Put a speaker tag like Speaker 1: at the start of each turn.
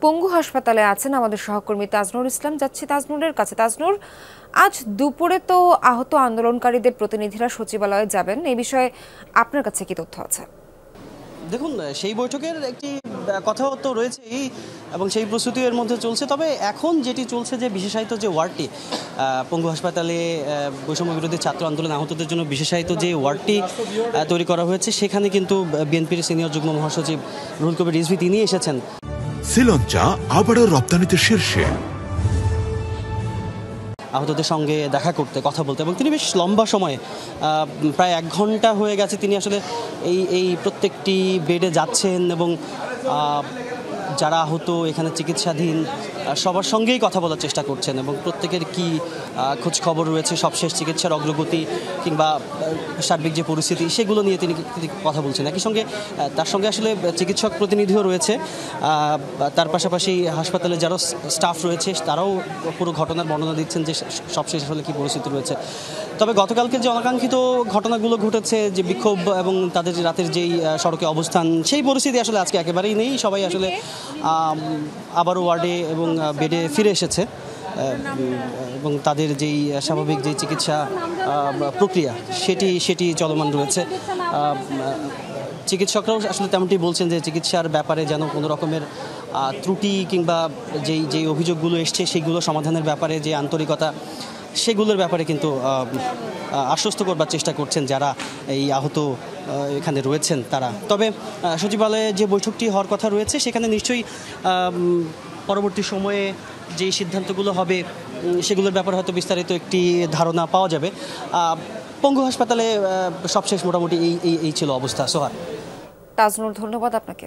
Speaker 1: পঙ্গু হাসপাতালে আছেন আমাদের সহকর্মী তাজনুর ইসলাম। যাচ্ছি তাজনুরের কাছে। তাজনুর, আজ দুপুরে তো আহত আন্দোলনকারীদের প্রতিনিধিরা সচিবালয়ে যাবেন, এই বিষয়ে আপনার কাছে কি তথ্য আছে?
Speaker 2: দেখুন, সেই বৈঠকের একটি কথাও তো রয়েছেই এবং সেই প্রস্তুতি এর মধ্যে চলছে। তবে এখন যেটি চলছে যে বিশেষায়িত যে ওয়ার্ডটি পঙ্গু হাসপাতালে বৈষম্য বিরোধী ছাত্র আন্দোলন আহতদের জন্য বিশেষায়িত যে ওয়ার্ডটি তৈরি করা হয়েছে, সেখানে কিন্তু বিএনপির সিনিয়র যুগ্ম মহাসচিব রুহুল কবির রিজভী তিনি এসেছেন।
Speaker 3: শ্রীলঙ্কা আবারও রপ্তানিতে শীর্ষে।
Speaker 2: আহতদের সঙ্গে দেখা করতে, কথা বলতে, এবং তিনি বেশ লম্বা সময় প্রায় 1 ঘন্টা হয়ে গেছে তিনি আসলে এই প্রত্যেকটি বেডে যাচ্ছেন এবং যারা আহত এখানে চিকিৎসাধীন সবার সঙ্গেই কথা বলার চেষ্টা করছেন এবং প্রত্যেকের কি খোঁজ খবর রয়েছে, সবশেষ চিকিৎসার অগ্রগতি কিংবা সার্বিক যে পরিস্থিতি সেগুলো নিয়ে তিনি কথা বলছেন। একই সঙ্গে তার সঙ্গে আসলে চিকিৎসক প্রতিনিধিও রয়েছে, তার পাশাপাশি হাসপাতালে যারা স্টাফ রয়েছে তারাও পুরো ঘটনার বর্ণনা দিচ্ছেন যে সবশেষ আসলে কী পরিস্থিতি রয়েছে। তবে গতকালকে যে অনাকাঙ্ক্ষিত ঘটনাগুলো ঘটেছে, যে বিক্ষোভ এবং তাদের রাতের যেই সড়কে অবস্থান, সেই পরিস্থিতি আসলে আজকে একেবারেই নেই। সবাই আসলে আবারও ওয়ার্ডে এবং বেডে ফিরে এসেছে এবং তাদের যেই স্বাভাবিক যে চিকিৎসা প্রক্রিয়া সেটি চলমান রয়েছে। চিকিৎসকরাও আসলে তেমনটি বলছেন যে চিকিৎসার ব্যাপারে যেন কোনো রকমের ত্রুটি কিংবা যেই অভিযোগগুলো এসছে সেগুলো সমাধানের ব্যাপারে যে আন্তরিকতা, সেগুলোর ব্যাপারে কিন্তু আশ্বস্ত করবার চেষ্টা করছেন যারা এই আহত এখানে রয়েছেন তারা। তবে সচিবালয়ে যে বৈঠকটি হওয়ার কথা রয়েছে সেখানে নিশ্চয়ই পরবর্তী সময়ে যেই সিদ্ধান্তগুলো হবে সেগুলোর ব্যাপারে হয়তো বিস্তারিত একটি ধারণা পাওয়া যাবে। পঙ্গু হাসপাতালে সবশেষ মোটামুটি এই ছিল অবস্থা। সোহার।
Speaker 1: তাজনুর, ধন্যবাদ আপনাকে।